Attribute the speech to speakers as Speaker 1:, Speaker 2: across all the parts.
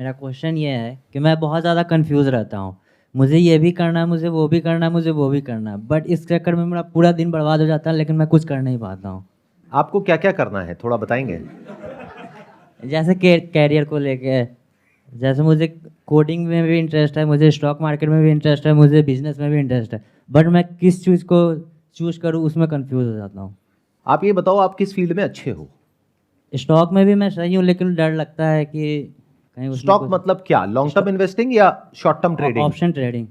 Speaker 1: मेरा क्वेश्चन ये है कि मैं बहुत ज़्यादा कंफ्यूज रहता हूँ। मुझे ये भी करना है, मुझे वो भी करना है, मुझे वो भी करना है। बट इस चक्कर में मेरा पूरा दिन बर्बाद हो जाता है, लेकिन मैं कुछ कर नहीं पाता हूँ।
Speaker 2: आपको क्या क्या करना है थोड़ा बताएंगे?
Speaker 1: जैसे कैरियर को लेके, जैसे मुझे कोडिंग में भी इंटरेस्ट है, मुझे स्टॉक मार्केट में भी इंटरेस्ट है, मुझे बिजनेस में भी इंटरेस्ट है। बट मैं किस चीज़ को चूज करूँ उसमें कंफ्यूज हो जाता हूँ।
Speaker 2: आप ये बताओ आप किस फील्ड में अच्छे हो?
Speaker 1: स्टॉक में भी मैं सही हूँ, लेकिन डर लगता है कि कहीं उसमें
Speaker 2: स्टॉक
Speaker 1: कुछ।
Speaker 2: मतलब क्या, लॉन्ग टर्म इन्वेस्टिंग या short term trading?
Speaker 1: Option trading.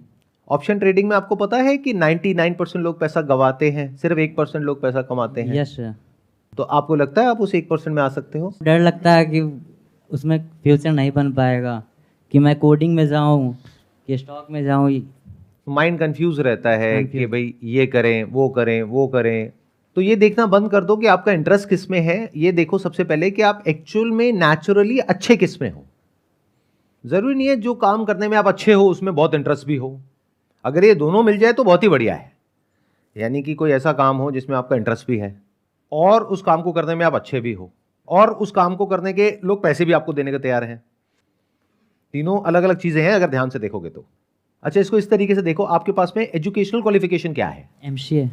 Speaker 2: Option trading में आपको पता है कि 99% लोग पैसा गवाते हैं, सिर्फ 1% लोग पैसा कमाते हैं।
Speaker 1: Yes sir.
Speaker 2: तो आपको लगता है आप उस 1% में आ सकते हो?
Speaker 1: डर लगता है कि उसमें फ्यूचर नहीं बन पाएगा, कि मैं कोडिंग में जाऊं कि स्टॉक में जाऊं।
Speaker 2: माइंड कंफ्यूज रहता है कि
Speaker 1: Confused।
Speaker 2: भाई ये करें वो करें वो करें। तो ये देखना बंद कर दो कि आपका इंटरेस्ट किस में है। ये देखो सबसे पहले कि आप एक्चुअल में नेचुरली अच्छे किस में हो। जरूरी नहीं है जो काम करने में आप अच्छे हो उसमें बहुत इंटरेस्ट भी हो। अगर ये दोनों मिल जाए तो बहुत ही बढ़िया है। यानी कि कोई ऐसा काम हो जिसमें आपका इंटरेस्ट भी है और उस काम को करने में आप अच्छे भी हो और उस काम को करने के लोग पैसे भी आपको देने को तैयार हैं। तीनों अलग अलग चीजें हैं अगर ध्यान से देखोगे तो। अच्छा, इसको इस तरीके से देखो, आपके पास में एजुकेशनल क्वालिफिकेशन क्या है?
Speaker 1: एमसीए।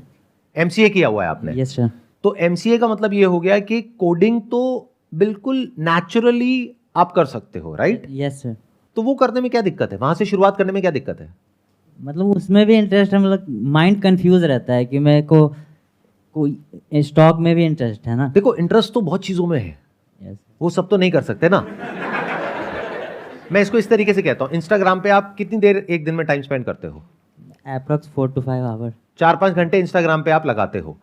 Speaker 2: एमसीए किया हुआ है आपने?
Speaker 1: Yes sir.
Speaker 2: तो एमसीए का मतलब ये हो गया कि कोडिंग तो बिल्कुल नेचुरली आप कर सकते हो, राइट?
Speaker 1: Yes sir.
Speaker 2: तो वो करने में क्या दिक्कत है? वहां से शुरुआत करने में क्या दिक्कत है?
Speaker 1: मतलब उसमें भी इंटरेस्ट है, मतलब माइंड कंफ्यूज रहता है कि मेरे को कोई स्टॉक में भी इंटरेस्ट है ना।
Speaker 2: देखो, इंटरेस्ट तो बहुत चीजों में है,
Speaker 1: यस।
Speaker 2: वो सब तो नहीं कर सकते ना। मैं इसको इस तरीके से कहता हूं, इंस्टाग्राम पे आप कितनी देर एक दिन में टाइम स्पेंड करते हो?
Speaker 1: Approx 4 to 5 our.
Speaker 2: 4-5 घंटे इंस्टाग्राम पे आप लगाते हो।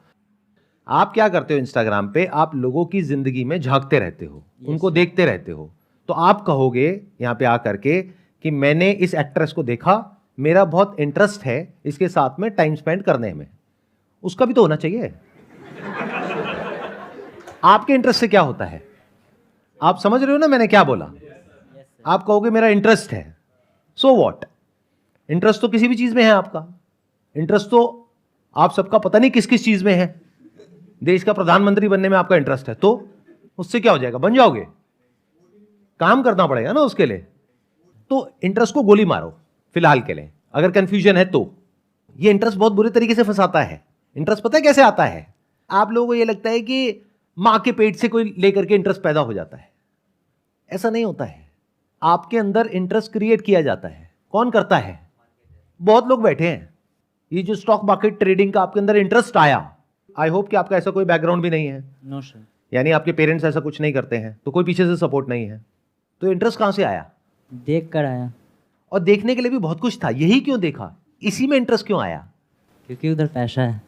Speaker 2: आप क्या करते हो इंस्टाग्राम पे? आप लोगों की जिंदगी में झांकते रहते हो, उनको देखते रहते हो। तो आप कहोगे यहां पे आकर के कि मैंने इस एक्ट्रेस को देखा, मेरा बहुत इंटरेस्ट है इसके साथ में टाइम स्पेंड करने में। उसका भी तो होना चाहिए। आपके इंटरेस्ट से क्या होता है? आप समझ रहे हो ना मैंने क्या बोला? आप कहोगे मेरा इंटरेस्ट है, सो व्हाट? इंटरेस्ट तो किसी भी चीज में है आपका। इंटरेस्ट तो आप सबका पता नहीं किस किस चीज में है। देश का प्रधानमंत्री बनने में आपका इंटरेस्ट है, तो उससे क्या हो जाएगा? बन जाओगे? काम करना पड़ेगा ना उसके लिए। तो इंटरेस्ट को गोली मारो फिलहाल के लिए, अगर कंफ्यूजन है तो। ये इंटरेस्ट बहुत बुरे तरीके से फंसाता है। इंटरेस्ट पता है कैसे आता है? आप लोगों को ये लगता है कि मां के पेट से कोई लेकर के इंटरेस्ट पैदा हो जाता है। ऐसा नहीं होता है। आपके अंदर इंटरेस्ट क्रिएट किया जाता है। कौन करता है? बहुत लोग बैठे हैं। ये जो स्टॉक मार्केट ट्रेडिंग का आपके अंदर इंटरेस्ट आया, आई होप कि आपका ऐसा कोई बैकग्राउंड भी नहीं है।
Speaker 1: No sir.
Speaker 2: यानी आपके पेरेंट्स ऐसा कुछ नहीं करते हैं, तो कोई पीछे से सपोर्ट नहीं है। तो इंटरेस्ट कहां से आया?
Speaker 1: देख कर आया।
Speaker 2: और देखने के लिए भी बहुत कुछ था, यही क्यों देखा? इसी में इंटरेस्ट क्यों आया?
Speaker 1: क्योंकि उधर पैसा है।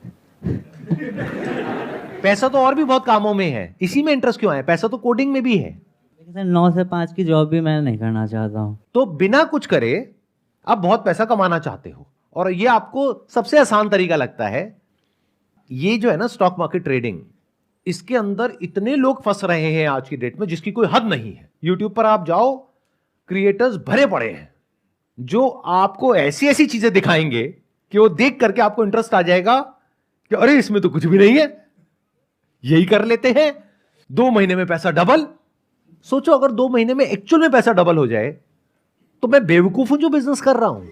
Speaker 2: पैसा तो और भी बहुत कामों में है, इसी में इंटरेस्ट क्यों आया? पैसा तो कोडिंग में भी है।
Speaker 1: लेकिन सर 9 से 5 की जॉब भी मैं नहीं करना चाहता हूँ।
Speaker 2: तो बिना कुछ करे आप बहुत पैसा कमाना चाहते हो और ये आपको सबसे आसान तरीका लगता है। ये जो है ना स्टॉक मार्केट ट्रेडिंग, इसके अंदर इतने लोग फंस रहे हैं आज की डेट में जिसकी कोई हद नहीं है। यूट्यूब पर आप जाओ, क्रिएटर्स भरे पड़े हैं जो आपको ऐसी ऐसी चीजें दिखाएंगे कि वो देख करके आपको इंटरेस्ट आ जाएगा कि अरे इसमें तो कुछ भी नहीं है, यही कर लेते हैं, 2 महीने में पैसा डबल। सोचो अगर 2 महीने में एक्चुअल में पैसा डबल हो जाए तो मैं बेवकूफ हूं जो बिजनेस कर रहा हूं।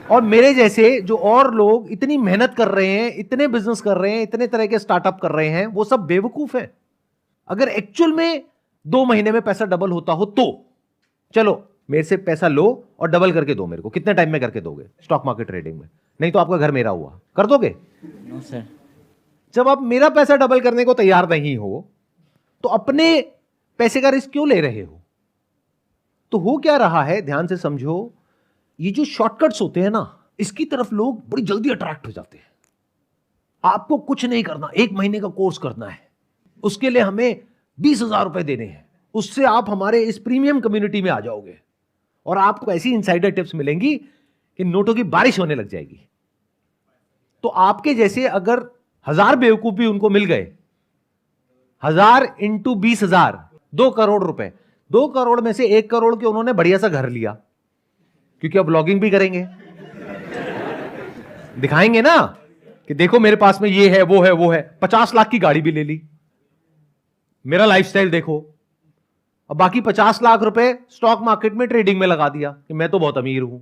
Speaker 2: और मेरे जैसे जो और लोग इतनी मेहनत कर रहे हैं, इतने बिजनेस कर रहे हैं, इतने तरह के स्टार्टअप कर रहे हैं, वो सब बेवकूफ हैं। अगर एक्चुअल में 2 महीने में पैसा डबल होता हो तो चलो मेरे से पैसा लो और डबल करके दो मेरे को। कितने टाइम में करके दोगे स्टॉक मार्केट ट्रेडिंग में? नहीं तो आपका घर मेरा हुआ, कर दोगे?
Speaker 1: No sir.
Speaker 2: जब आप मेरा पैसा डबल करने को तैयार नहीं हो तो अपने पैसे का रिस्क क्यों ले रहे हो? तो हो क्या रहा है, ध्यान से समझो। ये जो शॉर्टकट्स होते हैं ना, इसकी तरफ लोग बड़ी जल्दी अट्रैक्ट हो जाते हैं। आपको कुछ नहीं करना, 1 महीने का कोर्स करना है, उसके लिए हमें 20,000 रुपए देने हैं, उससे आप हमारे इस प्रीमियम कम्युनिटी में आ जाओगे और आपको ऐसी इनसाइडर टिप्स मिलेंगी कि नोटों की बारिश होने लग जाएगी। तो आपके जैसे अगर 1000 बेवकूफ भी उनको मिल गए, 1000 इंटू 20,000, 2 करोड़ रुपए। 2 करोड़ में से 1 करोड़ के उन्होंने बढ़िया सा घर लिया, क्योंकि अब ब्लॉगिंग भी करेंगे, दिखाएंगे ना कि देखो मेरे पास में ये है वो है वो है। 50 लाख की गाड़ी भी ले ली, मेरा लाइफस्टाइल देखो। और बाकी 50 लाख रुपए स्टॉक मार्केट में ट्रेडिंग में लगा दिया कि मैं तो बहुत अमीर हूं।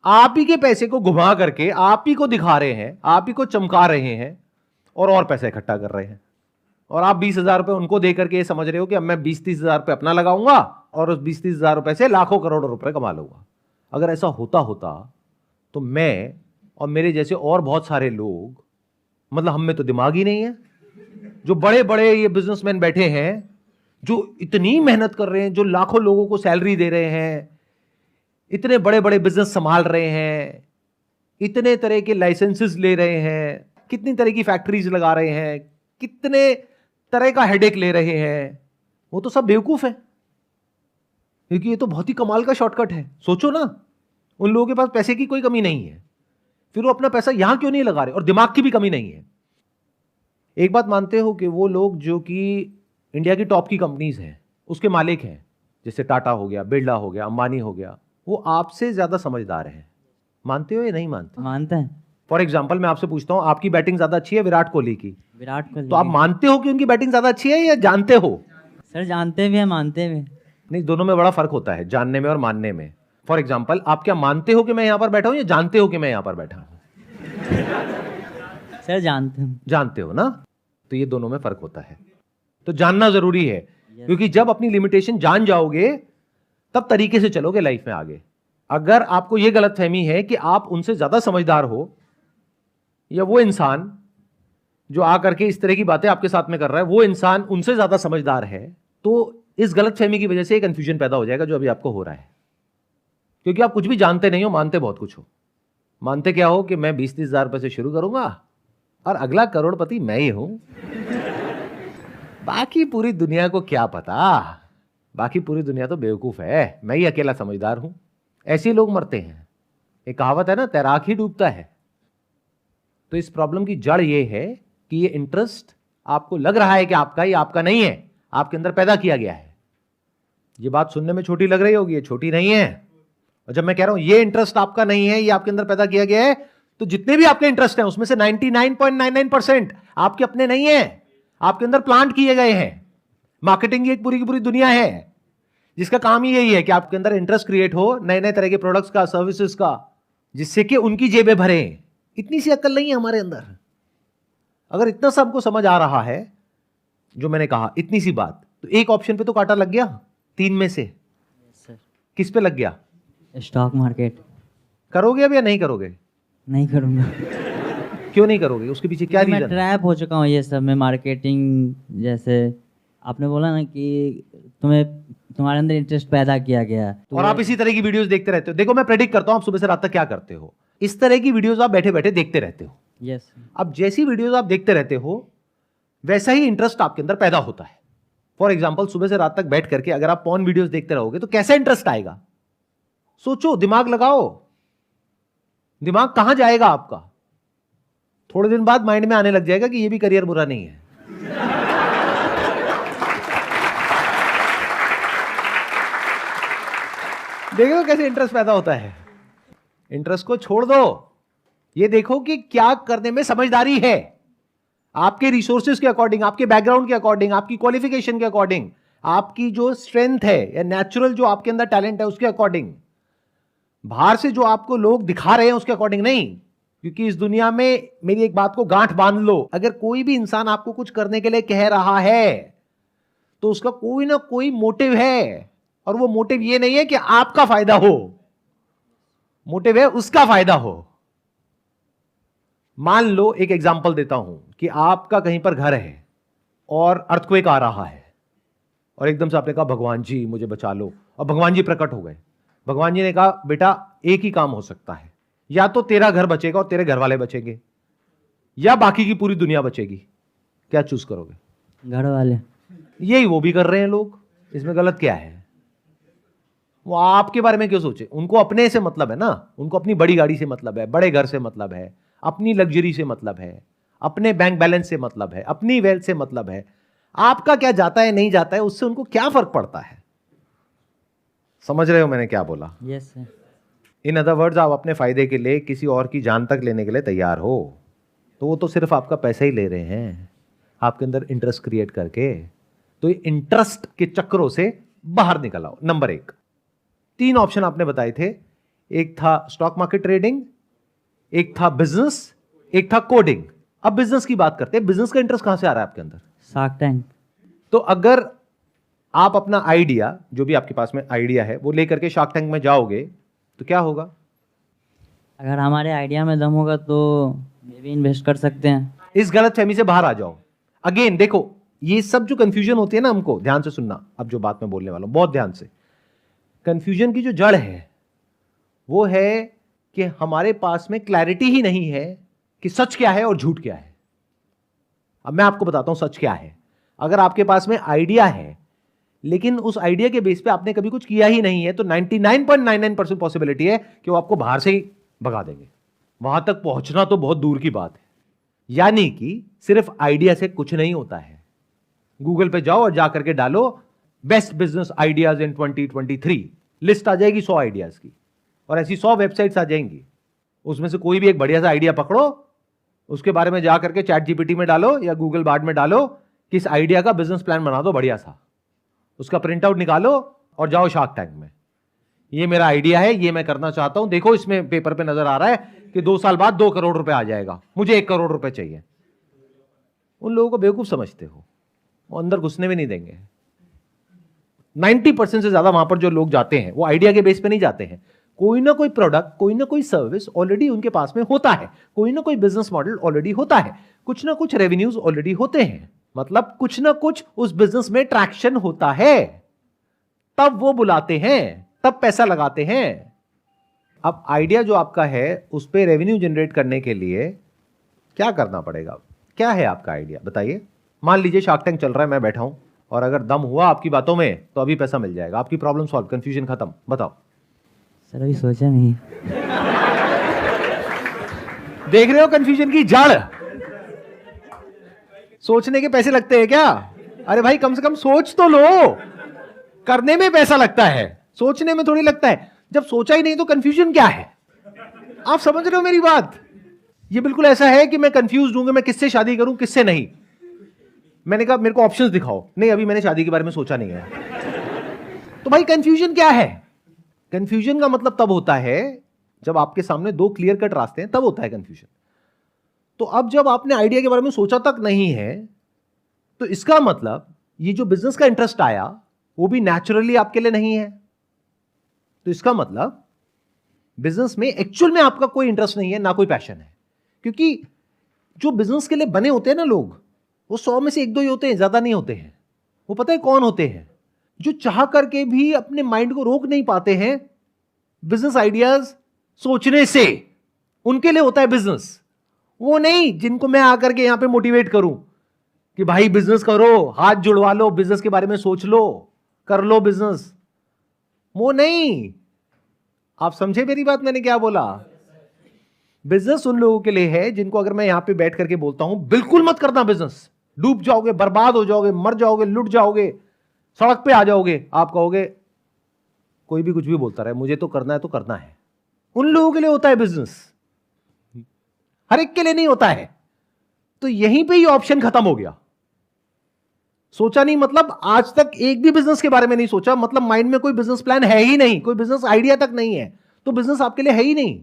Speaker 2: आप ही के पैसे को घुमा करके आप ही को दिखा रहे हैं, आप ही को चमका रहे हैं और पैसा इकट्ठा कर रहे हैं। और आप 20,000 रुपए उनको दे करके ये समझ रहे हो कि अब मैं 20-30 हजार रुपए अपना लगाऊंगा और उस 20-30 हजार रुपए से लाखों करोड़ों रुपए कमा लूंगा। अगर ऐसा होता तो मैं और मेरे जैसे और बहुत सारे लोग, मतलब हम में तो दिमाग ही नहीं है। जो बड़े बड़े ये बिजनेसमैन बैठे हैं, जो इतनी मेहनत कर रहे हैं, जो लाखों लोगों को सैलरी दे रहे हैं, इतने बड़े बड़े बिजनेस संभाल रहे हैं, इतने तरह के लाइसेंसेस ले रहे हैं, कितनी तरह की फैक्ट्रीज लगा रहे हैं, कितने तरह का हेडेक ले रहे हैं, वो तो सब बेवकूफ है। क्योंकि ये तो बहुत ही कमाल का शॉर्टकट है। सोचो ना, उन लोगों के पास पैसे की कोई कमी नहीं है, फिर वो अपना पैसा यहां क्यों नहीं लगा रहे? और दिमाग की भी कमी नहीं है। एक बात मानते हो कि वो लोग जो कि इंडिया की टॉप की कंपनीज हैं, उसके मालिक हैं, जैसे टाटा हो गया, बिरला हो गया, अंबानी हो गया, वो आपसे ज्यादा समझदार हैं। मानते हो या नहीं मानते?
Speaker 1: मानते हैं।
Speaker 2: फॉर एग्जाम्पल मैं आपसे पूछता हूं, आपकी बैटिंग ज्यादा अच्छी है विराट कोहली की?
Speaker 1: विराट कोहली।
Speaker 2: तो आप मानते हो कि उनकी बैटिंग ज्यादा अच्छी है या जानते हो?
Speaker 1: सर जानते भी हैं, मानते भी।
Speaker 2: नहीं, दोनों में बड़ा फर्क होता है, जानने में और मानने में। फॉर एग्जाम्पल, आप क्या मानते हो कि मैं यहां पर बैठा हूं या जानते हो कि मैं यहां पर बैठा हूं?
Speaker 1: सर जानते हैं।
Speaker 2: जानते हो ना? तो ये दोनों में फर्क होता है। तो जानना जरूरी है, क्योंकि जब अपनी लिमिटेशन जान जाओगे तब तरीके से चलोगे लाइफ में आगे। अगर आपको यह गलतफहमी है कि आप उनसे ज्यादा समझदार हो, या वो इंसान जो आकर के इस तरह की बातें आपके साथ में कर रहा है वो इंसान उनसे ज्यादा समझदार है, तो इस गलतफहमी की वजह से एक कंफ्यूजन पैदा हो जाएगा जो अभी आपको हो रहा है। क्योंकि आप कुछ भी जानते नहीं हो, मानते बहुत कुछ हो। मानते क्या हो कि मैं 20-30 हजार रुपए से शुरू करूंगा और अगला करोड़पति मैं ही हूं। बाकी पूरी दुनिया को क्या पता, बाकी पूरी दुनिया तो बेवकूफ है, मैं ही अकेला समझदार हूं। ऐसे लोग मरते हैं। एक कहावत है ना, तैराक ही डूबता है। तो इस प्रॉब्लम की जड़ ये है कि ये इंटरेस्ट आपको लग रहा है कि आपका ही, आपका नहीं है, आपके अंदर पैदा किया गया है। ये बात सुनने में छोटी लग रही होगी, ये छोटी नहीं है। और जब मैं कह रहा हूं ये इंटरेस्ट आपका नहीं है, ये आपके अंदर पैदा किया गया है, तो जितने भी आपके इंटरेस्ट हैं उसमें से 99.99% आपके अपने नहीं है, आपके अंदर प्लांट किए गए हैं। मार्केटिंग की एक पूरी की पूरी दुनिया है जिसका काम ही यही है कि आपके अंदर इंटरेस्ट क्रिएट हो नए नए तरह के प्रोडक्ट्स का, सर्विसेज का, जिससे कि उनकी जेबें भरे। इतनी सी अक्ल नहीं है हमारे अंदर। अगर इतना सा हमको समझ आ रहा है, जो मैंने कहा इतनी सी बात, तो एक ऑप्शन पे तो कांटा लग गया 3 में से।
Speaker 1: सर
Speaker 2: किस पे लग गया?
Speaker 1: Stock market.
Speaker 2: करोगे अब या नहीं करोगे?
Speaker 1: नहीं करूँगा।
Speaker 2: क्यों नहीं करोगे? उसके पीछे क्या
Speaker 1: मैं
Speaker 2: रीजन?
Speaker 1: ट्रैप हो चुका हूँ ये सब में। मार्केटिंग, जैसे आपने बोला ना कि तुम्हारे अंदर इंटरेस्ट पैदा किया गया, तो
Speaker 2: और आप इसी तरह की वीडियोस देखते रहते हो। देखो मैं प्रेडिक्ट करता हूं आप सुबह से रात तक क्या करते हो। इस तरह की वीडियोस आप बैठे बैठे देखते रहते हो।
Speaker 1: यस।
Speaker 2: अब जैसी वीडियोस आप देखते रहते हो वैसा ही इंटरेस्ट आपके अंदर पैदा होता है। फॉर एग्जाम्पल, सुबह से रात तक बैठ करके अगर आप पॉर्न वीडियोस देखते रहोगे तो कैसा इंटरेस्ट आएगा? सोचो, दिमाग लगाओ। दिमाग कहां जाएगा आपका? थोड़े दिन बाद माइंड में आने लग जाएगा कि ये भी करियर बुरा नहीं है। देखो कैसे इंटरेस्ट पैदा होता है। इंटरेस्ट को छोड़ दो, ये देखो कि क्या करने में समझदारी है। आपके रिसोर्सेज के अकॉर्डिंग, आपके बैकग्राउंड के अकॉर्डिंग, आपकी क्वालिफिकेशन के अकॉर्डिंग, आपकी जो स्ट्रेंथ है या नेचुरल जो आपके अंदर टैलेंट है उसके अकॉर्डिंग, बाहर से जो आपको लोग दिखा रहे हैं उसके अकॉर्डिंग नहीं। क्योंकि इस दुनिया में मेरी एक बात को गांठ बांध लो, अगर कोई भी इंसान आपको कुछ करने के लिए कह रहा है तो उसका कोई ना कोई मोटिव है, और वो मोटिव ये नहीं है कि आपका फायदा हो, मोटिव है उसका फायदा हो। मान लो, एक एग्जांपल देता हूं कि आपका कहीं पर घर है और अर्थक्वेक आ रहा है और एकदम से आपने कहा भगवान जी मुझे बचा लो, और भगवान जी प्रकट हो गए। भगवान जी ने कहा बेटा एक ही काम हो सकता है, या तो तेरा घर बचेगा और तेरे घर वाले बचेंगे, या बाकी की पूरी दुनिया बचेगी। क्या चूज करोगे?
Speaker 1: घर वाले।
Speaker 2: यही वो भी कर रहे हैं लोग, इसमें गलत क्या है? वो आपके बारे में क्यों सोचे? उनको अपने से मतलब है ना, उनको अपनी बड़ी गाड़ी से मतलब है, बड़े घर से मतलब है, अपनी लग्जरी से मतलब है, अपने बैंक बैलेंस से मतलब है, अपनी वेल्थ से मतलब है। आपका क्या जाता है नहीं जाता है उससे उनको क्या फर्क पड़ता है? समझ रहे हो मैंने क्या बोला?
Speaker 1: Yes sir.
Speaker 2: In other words, आप अपने फायदे के लिए किसी और की जान तक लेने के लिए तैयार हो, तो वो तो सिर्फ आपका पैसा ही ले रहे हैं आपके अंदर इंटरेस्ट क्रिएट करके। तो इंटरेस्ट के चक्रों से बाहर निकल आओ। नंबर 1, 3 ऑप्शन आपने बताए थे, एक था स्टॉक मार्केट ट्रेडिंग, एक था बिजनेस, एक था कोडिंग। अब बिजनेस की बात करते हैं। बिजनेस का इंटरेस्ट कहां से आ रहा है आपके अंदर?
Speaker 1: Shark tank.
Speaker 2: तो अगर आप अपना आइडिया, जो भी आपके पास में आइडिया है, वो लेकर के शार्क टैंक में जाओगे तो क्या होगा?
Speaker 1: अगर हमारे आइडिया में दम होगा तो मे भी इन्वेस्ट कर सकते हैं।
Speaker 2: इस गलत फहमी से बाहर आ जाओ। अगेन देखो, ये सब जो कंफ्यूजन होती है ना, हमको ध्यान से सुनना। अब जो बात मैं बोलने वाला हूं बहुत ध्यान से, कंफ्यूजन की जो जड़ है वो है कि हमारे पास में क्लैरिटी ही नहीं है कि सच क्या है और झूठ क्या है। अब मैं आपको बताता हूं सच क्या है। अगर आपके पास में आइडिया है लेकिन उस आइडिया के बेस पे आपने कभी कुछ किया ही नहीं है, तो 99.99% पॉसिबिलिटी है कि वो आपको बाहर से ही भगा देंगे। वहां तक पहुंचना तो बहुत दूर की बात है। यानी कि सिर्फ आइडिया से कुछ नहीं होता है। गूगल पे जाओ और जाकर के डालो best business ideas in 2023, list आ जाएगी 100 आइडियाज की, और ऐसी 100 वेबसाइट्स आ जाएंगी। उसमें से कोई भी एक बढ़िया सा आइडिया पकड़ो, उसके बारे में जाकर के चैट जीपीटी में डालो या गूगल बार्ड में डालो कि इस आइडिया का बिजनेस प्लान बना दो बढ़िया सा, उसका प्रिंट आउट निकालो और जाओ शार्क टैंक में। ये मेरा आइडिया है, ये मैं करना चाहता हूं, देखो इसमें पेपर पे नजर आ रहा है कि 2 साल बाद 2 करोड़ रुपए आ जाएगा, मुझे 1 करोड़ रुपए चाहिए। उन लोगों को बेवकूफ समझते हो, वो अंदर घुसने भी नहीं देंगे। 90% से ज्यादा वहां पर जो लोग जाते हैं वो आइडिया के बेस पे नहीं जाते हैं। कोई ना कोई प्रोडक्ट, कोई ना कोई सर्विस ऑलरेडी उनके पास में होता है, कोई ना कोई बिजनेस मॉडल ऑलरेडी होता है, कुछ ना कुछ रेवेन्यूज ऑलरेडी होते हैं, मतलब कुछ ना कुछ उस बिजनेस में ट्रैक्शन होता है, तब वो बुलाते हैं, तब पैसा लगाते हैं। अब आइडिया जो आपका है उस पर रेवेन्यू जनरेट करने के लिए क्या करना पड़ेगा? क्या है आपका आइडिया बताइए। मान लीजिए शार्क टैंक चल रहा है, मैं बैठा हूं, और अगर दम हुआ आपकी बातों में तो अभी पैसा मिल जाएगा, आपकी प्रॉब्लम सॉल्व, कंफ्यूजन खत्म। बताओ।
Speaker 1: सर अभी सोचा नहीं।
Speaker 2: देख रहे हो कंफ्यूजन की जड़? सोचने के पैसे लगते हैं क्या? अरे भाई कम से कम सोच तो लो। करने में पैसा लगता है, सोचने में थोड़ी लगता है। जब सोचा ही नहीं तो कंफ्यूजन क्या है? आप समझ रहे हो मेरी बात? ये बिल्कुल ऐसा है कि मैं कंफ्यूज हूं, मैं किससे शादी करूं किससे नहीं। मैंने कहा मेरे को ऑप्शंस दिखाओ, नहीं अभी मैंने शादी के बारे में सोचा नहीं है। तो भाई कंफ्यूजन क्या है? कंफ्यूजन का मतलब तब होता है जब आपके सामने 2 क्लियर कट रास्ते हैं, तब होता है कंफ्यूजन। तो अब जब आपने आइडिया के बारे में सोचा तक नहीं है, तो इसका मतलब ये जो बिजनेस का इंटरेस्ट आया वो भी नेचुरली आपके लिए नहीं है। तो इसका मतलब बिजनेस में एक्चुअल में आपका कोई इंटरेस्ट नहीं है, ना कोई पैशन है। क्योंकि जो बिजनेस के लिए बने होते हैं ना लोग, वो 100 में से 1-2 ही होते हैं, ज्यादा नहीं होते हैं। वो पता है कौन होते हैं? जो चाह करके भी अपने माइंड को रोक नहीं पाते हैं बिजनेस आइडियाज सोचने से, उनके लिए होता है बिजनेस। वो नहीं जिनको मैं आकर के यहां पे मोटिवेट करूं कि भाई बिजनेस करो, हाथ जुड़वा लो, बिजनेस के बारे में सोच लो, कर लो बिजनेस। वो नहीं। आप समझे मेरी बात? मैंने क्या बोला? बिजनेस उन लोगों के लिए है जिनको अगर मैं यहां पे बैठ करके बोलता हूं बिल्कुल मत करना बिजनेस, डूब जाओगे, बर्बाद हो जाओगे, मर जाओगे, लुट जाओगे, सड़क पे आ जाओगे, आप कहोगे कोई भी कुछ भी बोलता रहे, मुझे तो करना है तो करना है। उन लोगों के लिए होता है बिजनेस, हर एक के लिए नहीं होता है। तो यहीं पे ये ऑप्शन खत्म हो गया। सोचा नहीं मतलब आज तक एक भी बिजनेस के बारे में नहीं सोचा, मतलब माइंड में कोई बिजनेस प्लान है ही नहीं, कोई बिजनेस आइडिया तक नहीं है, तो बिजनेस आपके लिए है ही नहीं।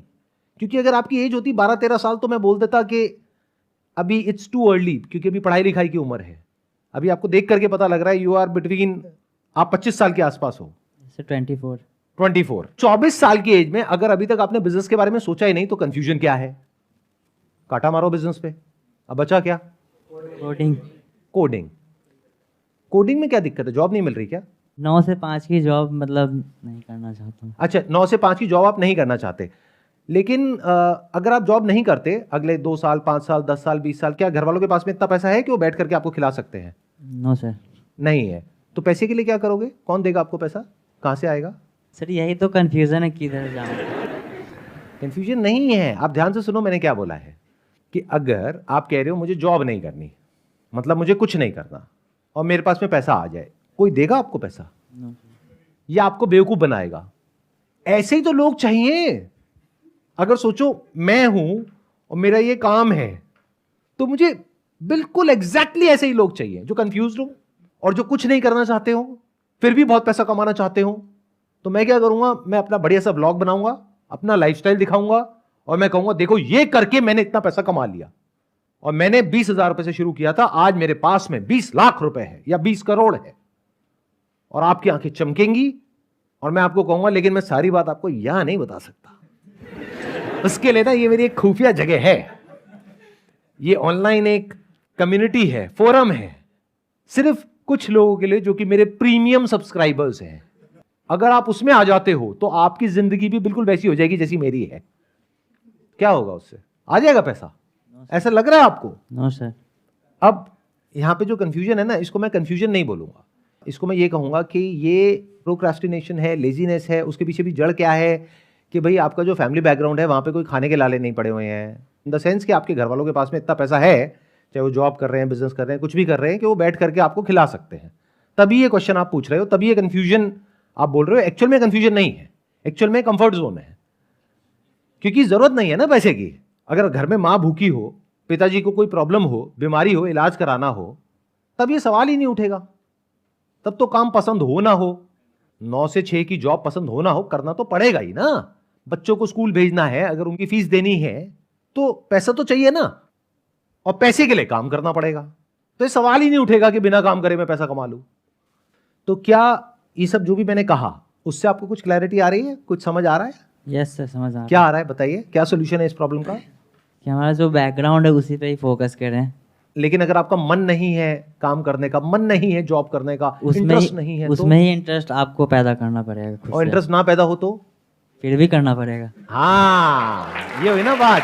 Speaker 2: क्योंकि अगर आपकी एज होती 12-13 साल तो मैं बोल देता कि अभी इट्स टू अर्ली, क्योंकि अभी पढ़ाई लिखाई की उम्र है। अभी आपको देख करके पता लग रहा है यू आर बिटवीन, आप 25 साल के आसपास हो।
Speaker 1: 24।
Speaker 2: 24 साल की एज में अगर अभी तक आपने बिजनेस के बारे में सोचा ही नहीं तो कंफ्यूजन क्या है? काटा मारो बिजनेस पे। अब बचा क्या?
Speaker 1: कोडिंग।
Speaker 2: कोडिंग। कोडिंग में क्या दिक्कत है? जॉब नहीं मिल रही क्या?
Speaker 1: 9 से 5 की जॉब मतलब नहीं करना चाहता हूँ।
Speaker 2: अच्छा, 9 से 5 की जॉब आप नहीं करना चाहते, लेकिन अगर आप जॉब नहीं करते अगले 2 साल, 5 साल, 10 साल, 20 साल, क्या घर वालों के पास में इतना पैसा है कि वो बैठ करके आपको खिला सकते हैं?
Speaker 1: No sir.
Speaker 2: नहीं है। तो पैसे के लिए क्या करोगे? कौन देगा आपको पैसा? कहां से आएगा?
Speaker 1: सर यही तो कंफ्यूजन है, किधर जाऊँ।
Speaker 2: कंफ्यूजन नहीं है, आप ध्यान से सुनो मैंने क्या बोला है कि अगर आप कह रहे हो मुझे जॉब नहीं करनी, मतलब मुझे कुछ नहीं करना, और मेरे पास में पैसा आ जाए, कोई देगा आपको पैसा?
Speaker 1: नो।
Speaker 2: या आपको बेवकूफ बनाएगा? ऐसे ही तो लोग चाहिए। अगर सोचो मैं हूं और मेरा ये काम है, तो मुझे बिल्कुल एग्जैक्टली ऐसे ही लोग चाहिए जो कंफ्यूज हो और जो कुछ नहीं करना चाहते हो। फिर भी बहुत पैसा कमाना चाहते हो, तो मैं क्या करूंगा, मैं अपना बढ़िया सा ब्लॉग बनाऊंगा, अपना लाइफस्टाइल दिखाऊंगा और मैं कहूंगा देखो ये करके मैंने इतना पैसा कमा लिया और मैंने 20,000 रुपए से शुरू किया था, आज मेरे पास में 20 लाख रुपए है या 20 करोड़ है। और आपकी आंखें चमकेंगी और मैं आपको कहूंगा लेकिन मैं सारी बात आपको यहां नहीं बता सकता, उसके लिए ना ये मेरी एक खुफिया जगह है, ये ऑनलाइन एक कम्युनिटी है, फोरम है, सिर्फ कुछ लोगों के लिए जो कि मेरे प्रीमियम सब्सक्राइबर्स हैं। अगर आप उसमें आ जाते हो तो आपकी जिंदगी भी बिल्कुल वैसी हो जाएगी जैसी मेरी है। क्या होगा उससे, आ जाएगा पैसा, ऐसा लग रहा है आपको?
Speaker 1: No sir.
Speaker 2: अब यहां पे जो कंफ्यूजन है ना, इसको मैं कंफ्यूजन नहीं बोलूंगा, इसको मैं ये कहूंगा कि ये प्रोक्रास्टिनेशन है, लेजीनेस है। उसके पीछे भी जड़ क्या है कि भाई आपका जो फैमिली बैकग्राउंड है वहां पे कोई खाने के लाले नहीं पड़े हुए हैं, इन द सेंस कि आपके घर वालों के पास में इतना पैसा है, चाहे वो जॉब कर रहे हैं, बिजनेस कर रहे हैं, कुछ भी कर रहे हैं, कि वो बैठ करके आपको खिला सकते हैं। तभी ये क्वेश्चन आप पूछ रहे हो, तभी ये कंफ्यूजन आप बोल रहे हो। एक्चुअल में कंफ्यूजन नहीं है, एक्चुअल में कंफर्ट जोन है, क्योंकि जरूरत नहीं है ना पैसे की। अगर घर में माँ भूखी हो, पिताजी को कोई प्रॉब्लम हो, बीमारी हो, इलाज कराना हो, तब ये सवाल ही नहीं उठेगा। तब तो काम पसंद हो ना हो, 9 से 6 की जॉब पसंद हो ना हो, करना तो पड़ेगा ही ना। बच्चों को स्कूल भेजना है, अगर उनकी फीस देनी है तो पैसा तो चाहिए ना, और पैसे के लिए काम करना पड़ेगा। तो ये सवाल ही नहीं उठेगा कि बिना काम करे मैं पैसा कमा लूं। तो क्या ये सब जो भी मैंने कहा उससे आपको कुछ क्लैरिटी आ रही है, कुछ समझ आ रहा है?
Speaker 1: यस सर, समझ आ रहा
Speaker 2: क्या आ रहा है बताइए, क्या सोल्यूशन है इस प्रॉब्लम का?
Speaker 1: कि हमारा जो बैकग्राउंड है उसी पे ही फोकस करें।
Speaker 2: लेकिन अगर आपका मन नहीं है काम करने का, मन नहीं है जॉब करने का, इंटरेस्ट नहीं है,
Speaker 1: उसमें ही इंटरेस्ट आपको पैदा करना पड़ेगा खुद
Speaker 2: और
Speaker 1: से।
Speaker 2: इंटरेस्ट ना पैदा हो तो
Speaker 1: फिर भी करना पड़ेगा।
Speaker 2: हाँ, ये हुई ना बात।